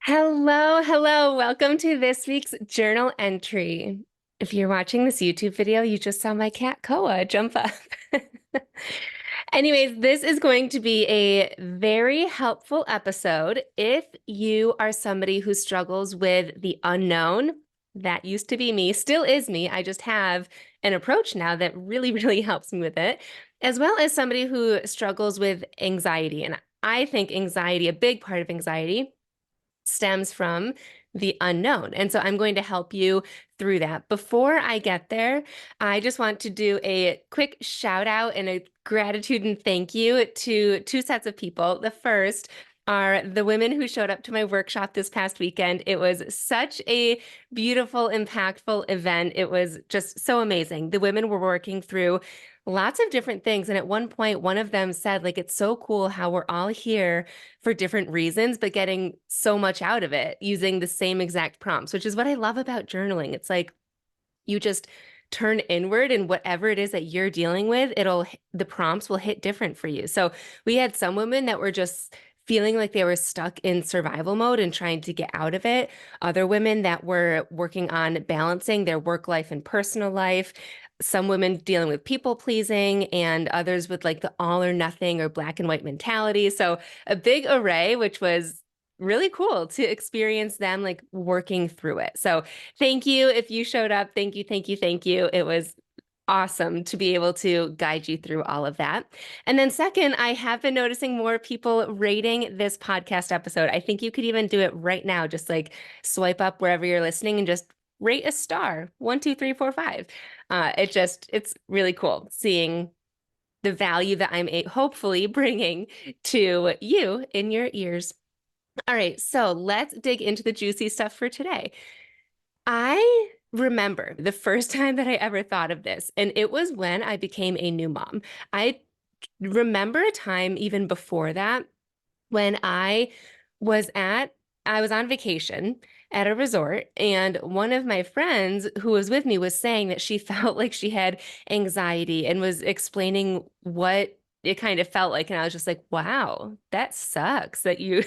Hello, hello. Welcome to this week's journal entry. If you're watching this YouTube video, you just saw my cat Koa jump up. Anyways, this is going to be a very helpful episode if you are somebody who struggles with the unknown. That used to be me, still is me. I just have an approach now that really, really helps me with it, as well as somebody who struggles with anxiety. And I think anxiety, a big part of anxiety, stems from the unknown. And so I'm going to help you through that. Before I get there, I just want to do a quick shout out and a gratitude and thank you to two sets of people. The first are the women who showed up to my workshop this past weekend. It was such a beautiful, impactful event. It was just so amazing. The women were working through lots of different things. And at one point, one of them said, like, it's so cool how we're all here for different reasons, but getting so much out of it using the same exact prompts, which is what I love about journaling. It's like you just turn inward and whatever it is that you're dealing with, the prompts will hit different for you. So we had some women that were just feeling like they were stuck in survival mode and trying to get out of it. Other women that were working on balancing their work life and personal life. Some women dealing with people pleasing and others with like the all or nothing or black and white mentality. So a big array, which was really cool to experience them like working through it. So thank you if you showed up. Thank you, thank you, thank you. It was awesome to be able to guide you through all of that. And then second, I have been noticing more people rating this podcast episode. I think you could even do it right now. Just like swipe up wherever you're listening and just rate a star, 1, 2, 3, 4, 5. It's really cool seeing the value that hopefully bringing to you in your ears. All right, so let's dig into the juicy stuff for today. I remember the first time that I ever thought of this, and it was when I became a new mom. I remember a time even before that when was at I was on vacation at a resort, and one of my friends who was with me was saying that she felt like she had anxiety and was explaining what it kind of felt like. And I was just like, wow, that sucks that you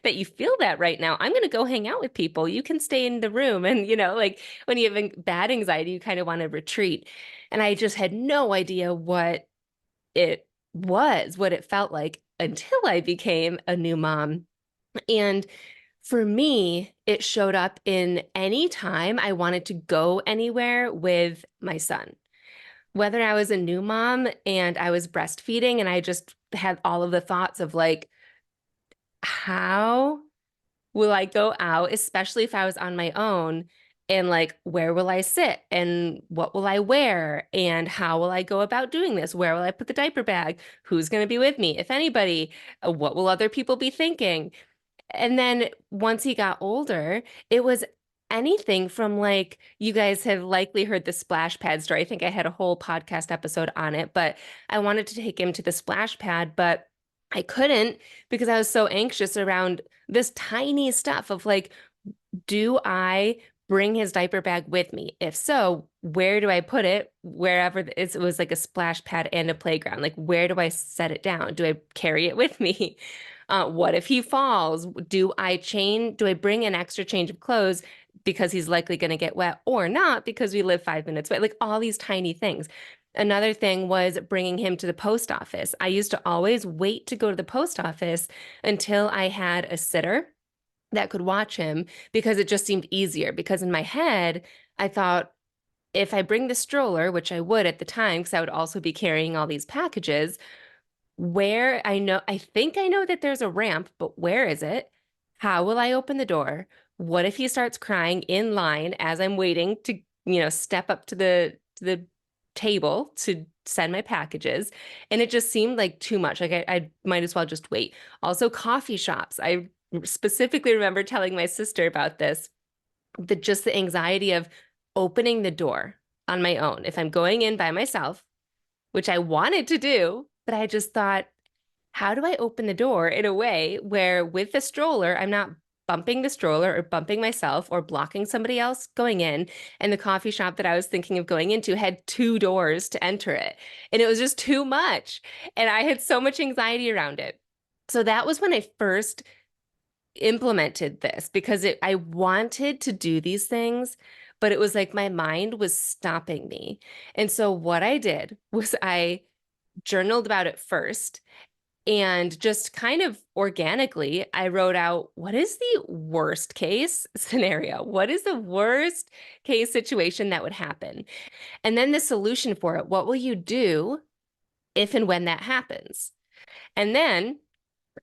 that you feel that right now. I'm gonna go hang out with people. You can stay in the room. And like when you have bad anxiety, you kind of want to retreat. And I just had no idea it what it felt like until I became a new mom. And for me, it showed up in any time I wanted to go anywhere with my son. Whether I was a new mom and I was breastfeeding and I just had all of the thoughts of like, how will I go out, especially if I was on my own, and like, where will I sit and what will I wear and how will I go about doing this? Where will I put the diaper bag? Who's going to be with me? If anybody, what will other people be thinking? And then once he got older, it was anything from like, you guys have likely heard the splash pad story. I think I had a whole podcast episode on it, but I wanted to take him to the splash pad, but I couldn't because I was so anxious around this tiny stuff of like, do I bring his diaper bag with me? If so, where do I put it? Wherever it was like a splash pad and a playground. Like, where do I set it down? Do I carry it with me? What if he falls? Do I bring an extra change of clothes because he's likely going to get wet or not because we live 5 minutes away? Like all these tiny things. Another thing was bringing him to the post office. I used to always wait to go to the post office until I had a sitter that could watch him because it just seemed easier. Because in my head, I thought if I bring the stroller, which I would at the time, because I would also be carrying all these packages, I think I know that there's a ramp, but where is it? How will I open the door? What if he starts crying in line as I'm waiting to, step up to the table to send my packages? And it just seemed like too much. Like I might as well just wait. Also, coffee shops. I specifically remember telling my sister about this, the anxiety of opening the door on my own. If I'm going in by myself, which I wanted to do, but I just thought, how do I open the door in a way where with the stroller, I'm not bumping the stroller or bumping myself or blocking somebody else going in? And the coffee shop that I was thinking of going into had two doors to enter it. And it was just too much. And I had so much anxiety around it. So that was when I first implemented this because I wanted to do these things, but it was like my mind was stopping me. And so what I did was I journaled about it first. And just kind of organically, I wrote out what is the worst case scenario? What is the worst case situation that would happen? And then the solution for it. What will you do if and when that happens? And then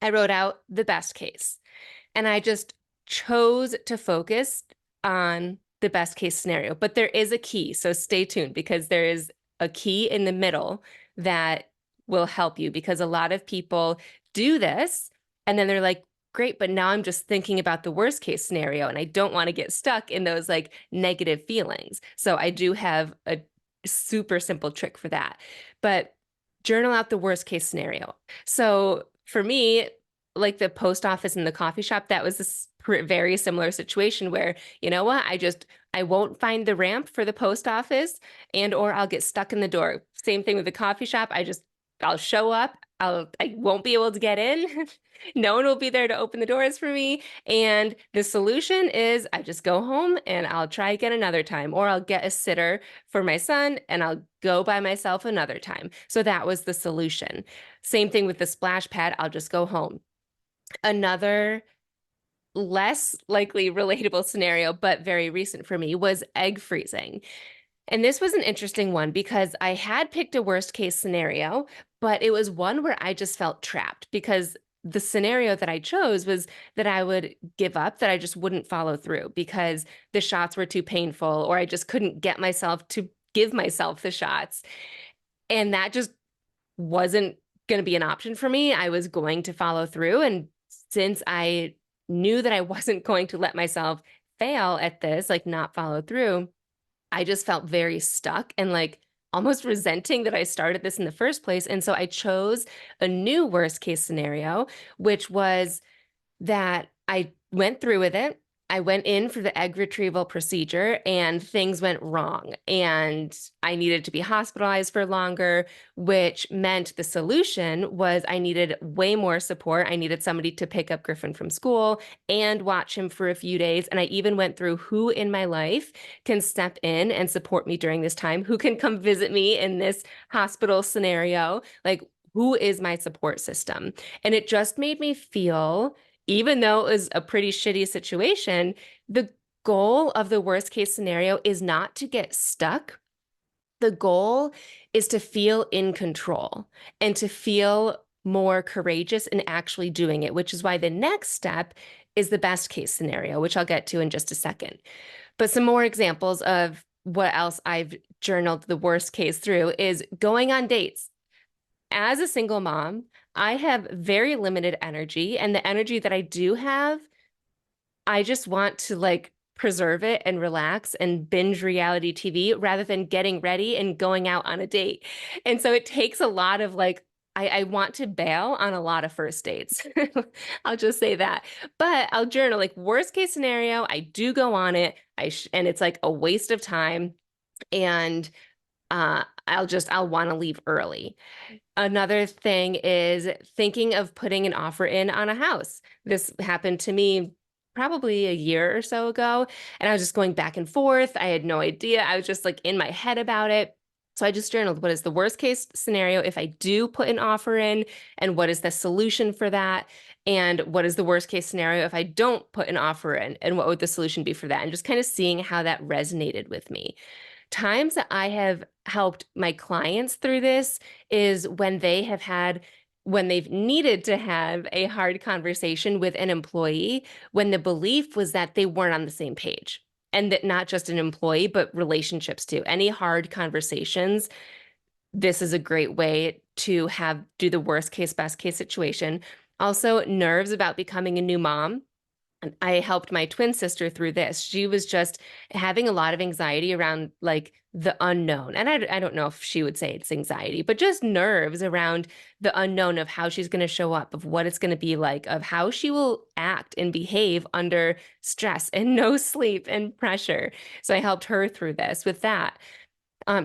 I wrote out the best case. And I just chose to focus on the best case scenario. But there is a key. So stay tuned because there is a key in the middle that will help you because a lot of people do this and then they're like, great, but now I'm just thinking about the worst case scenario and I don't want to get stuck in those like negative feelings. So I do have a super simple trick for that. But journal out the worst case scenario. So for me, like the post office and the coffee shop, that was this very similar situation where, you know what, I won't find the ramp for the post office and or I'll get stuck in the door. Same thing with the coffee shop. I'll show up. I won't be able to get in. No one will be there to open the doors for me. And the solution is I just go home and I'll try again another time, or I'll get a sitter for my son and I'll go by myself another time. So that was the solution. Same thing with the splash pad. I'll just go home. Another less likely relatable scenario, but very recent for me, was egg freezing. And this was an interesting one because I had picked a worst case scenario, but it was one where I just felt trapped because the scenario that I chose was that I would give up, that I just wouldn't follow through because the shots were too painful, or I just couldn't get myself to give myself the shots. And that just wasn't going to be an option for me. I was going to follow through. And since I knew that I wasn't going to let myself fail at this, like not follow through, I just felt very stuck and like almost resenting that I started this in the first place. And so I chose a new worst case scenario, which was that I went through with it. I went in for the egg retrieval procedure and things went wrong. And I needed to be hospitalized for longer, which meant the solution was I needed way more support. I needed somebody to pick up Griffin from school and watch him for a few days. And I even went through who in my life can step in and support me during this time, who can come visit me in this hospital scenario, like who is my support system. And it just made me feel, even though it was a pretty shitty situation, the goal of the worst case scenario is not to get stuck. The goal is to feel in control and to feel more courageous in actually doing it, which is why the next step is the best case scenario, which I'll get to in just a second. But some more examples of what else I've journaled the worst case through is going on dates. As a single mom, I have very limited energy, and the energy that I do have, I just want to like preserve it and relax and binge reality TV rather than getting ready and going out on a date. And so it takes a lot of like, I want to bail on a lot of first dates. I'll just say that. But I'll journal like worst case scenario, I do go on it. And it's like a waste of time. And I'll want to leave early. Another thing is thinking of putting an offer in on a house. This happened to me probably a year or so ago, and I was just going back and forth. I had no idea. I was just like in my head about it. So I just journaled, what is the worst case scenario if I do put an offer in, and what is the solution for that? And what is the worst case scenario if I don't put an offer in, and what would the solution be for that? And just kind of seeing how that resonated with me. Times that I have helped my clients through this is when they've needed to have a hard conversation with an employee, when the belief was that they weren't on the same page. And that not just an employee, but relationships too. Any hard conversations, this is a great way to do the worst case, best case situation. Also, nerves about becoming a new mom. I helped my twin sister through this. She was just having a lot of anxiety around like the unknown. And I don't know if she would say it's anxiety, but just nerves around the unknown of how she's going to show up, of what it's going to be like, of how she will act and behave under stress and no sleep and pressure. So I helped her through this with that.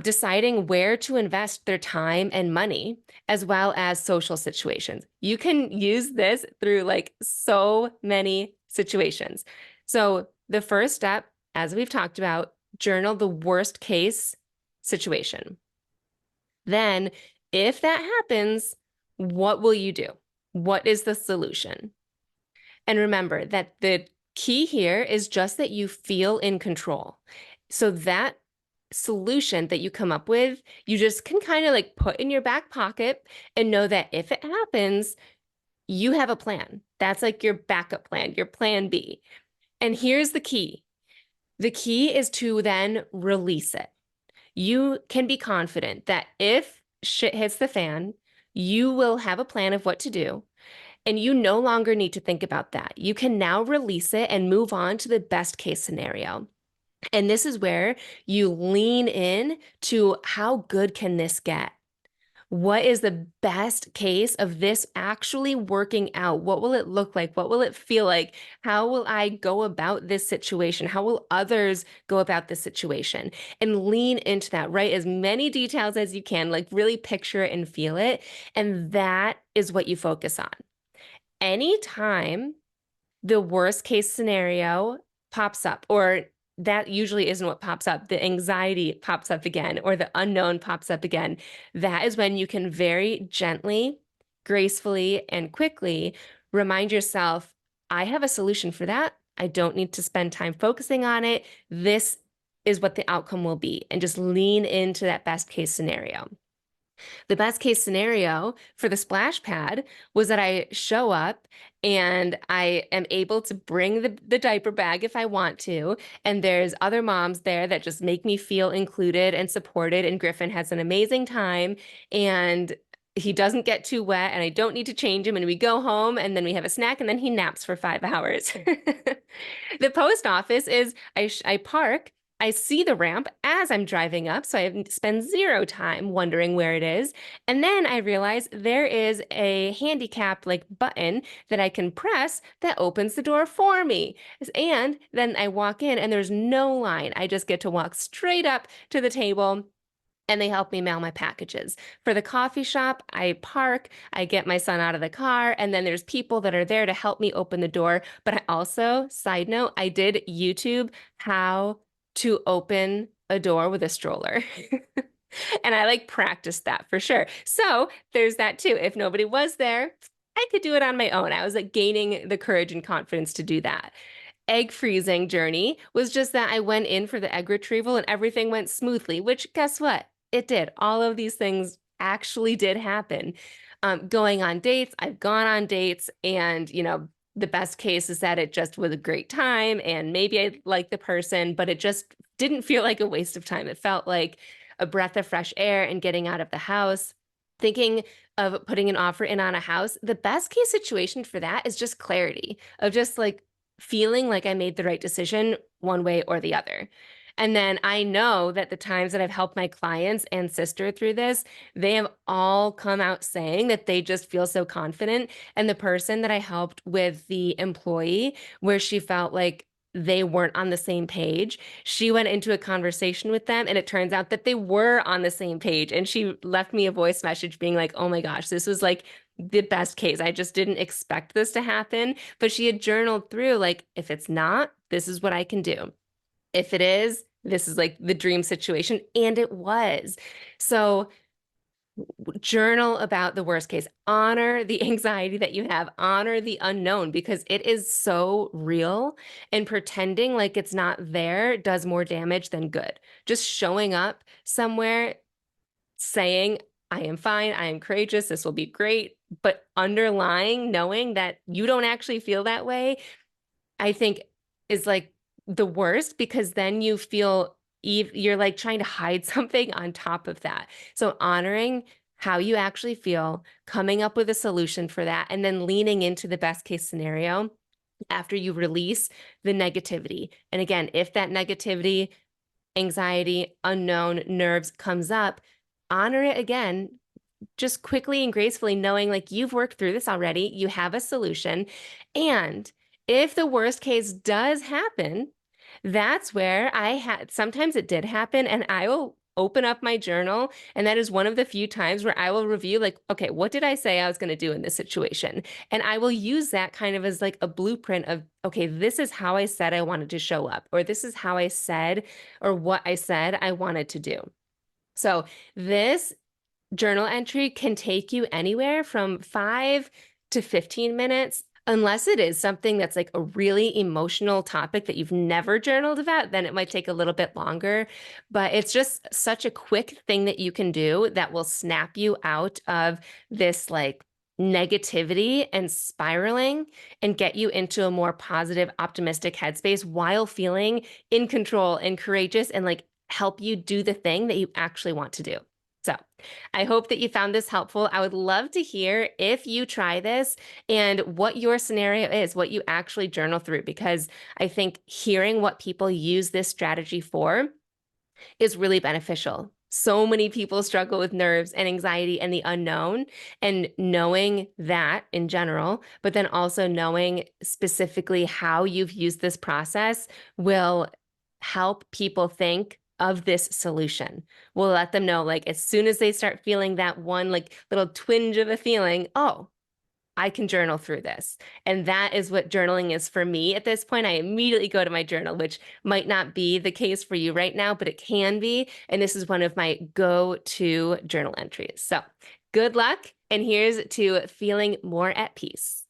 Deciding where to invest their time and money, as well as social situations. You can use this through like so many situations. So the first step, as we've talked about, journal the worst case situation. Then, if that happens, what will you do? What is the solution? And remember that the key here is just that you feel in control. So that solution that you come up with, you just can kind of like put in your back pocket and know that if it happens, you have a plan. That's like your backup plan, your plan B. And here's the key. The key is to then release it. You can be confident that if shit hits the fan, you will have a plan of what to do. And you no longer need to think about that. You can now release it and move on to the best case scenario. And this is where you lean in to how good can this get? What is the best case of this actually working out? What will it look like? What will it feel like? How will I go about this situation? How will others go about this situation? And lean into that, write as many details as you can, like really picture it and feel it. And that is what you focus on. Anytime the worst case scenario pops up, or that usually isn't what pops up, the anxiety pops up again, or the unknown pops up again, that is when you can very gently, gracefully, and quickly remind yourself, I have a solution for that. I don't need to spend time focusing on it. This is what the outcome will be, and just lean into that best case scenario. The best case scenario for the splash pad was that I show up and I am able to bring the diaper bag if I want to. And there's other moms there that just make me feel included and supported. And Griffin has an amazing time. And he doesn't get too wet and I don't need to change him. And we go home and then we have a snack and then he naps for 5 hours. The post office is I park. I see the ramp as I'm driving up, so I spend zero time wondering where it is. And then I realize there is a handicap like button that I can press that opens the door for me. And then I walk in and there's no line. I just get to walk straight up to the table and they help me mail my packages. For the coffee shop, I park, I get my son out of the car, and then there's people that are there to help me open the door. But I also, side note, I did YouTube how to open a door with a stroller. And I like practiced that for sure. So there's that too. If nobody was there, I could do it on my own. I was like gaining the courage and confidence to do that. Egg freezing journey was just that I went in for the egg retrieval and everything went smoothly, which guess what? It did. All of these things actually did happen. Going on dates, I've gone on dates and, the best case is that it just was a great time and maybe I liked the person, but it just didn't feel like a waste of time. It felt like a breath of fresh air and getting out of the house. Thinking of putting an offer in on a house, the best case situation for that is just clarity of just like feeling like I made the right decision one way or the other. And then I know that the times that I've helped my clients and sister through this, they have all come out saying that they just feel so confident. And the person that I helped with the employee, where she felt like they weren't on the same page, she went into a conversation with them and it turns out that they were on the same page. And she left me a voice message being like, oh my gosh, this was like the best case. I just didn't expect this to happen. But she had journaled through like, if it's not, this is what I can do. If it is, this is like the dream situation. And it was. So journal about the worst case, honor the anxiety that you have, honor the unknown because it is so real, and pretending like it's not there does more damage than good. Just showing up somewhere saying, I am fine, I am courageous, this will be great, but underlying knowing that you don't actually feel that way, I think is like the worst because then you feel you're like trying to hide something on top of that. So honoring how you actually feel, coming up with a solution for that, and then leaning into the best case scenario after you release the negativity. And again, if that negativity, anxiety, unknown, nerves comes up, honor it again, just quickly and gracefully, knowing like you've worked through this already, you have a solution. And if the worst case does happen, that's where sometimes it did happen and I will open up my journal, and that is one of the few times where I will review, like, okay, what did I say I was going to do in this situation? And I will use that kind of as like a blueprint of, okay, this is how I said I wanted to show up, or this is how I said, or what I said I wanted to do. So this journal entry can take you anywhere from 5 to 15 minutes. Unless it is something that's like a really emotional topic that you've never journaled about, then it might take a little bit longer. But it's just such a quick thing that you can do that will snap you out of this like negativity and spiraling and get you into a more positive, optimistic headspace while feeling in control and courageous and like help you do the thing that you actually want to do. So I hope that you found this helpful. I would love to hear if you try this and what your scenario is, what you actually journal through, because I think hearing what people use this strategy for is really beneficial. So many people struggle with nerves and anxiety and the unknown, and knowing that in general, but then also knowing specifically how you've used this process will help people think of this solution. We'll let them know, like, as soon as they start feeling that one, like, little twinge of a feeling, oh, I can journal through this. And that is what journaling is for me at this point. I immediately go to my journal, which might not be the case for you right now, but it can be. And this is one of my go-to journal entries. So good luck. And here's to feeling more at peace.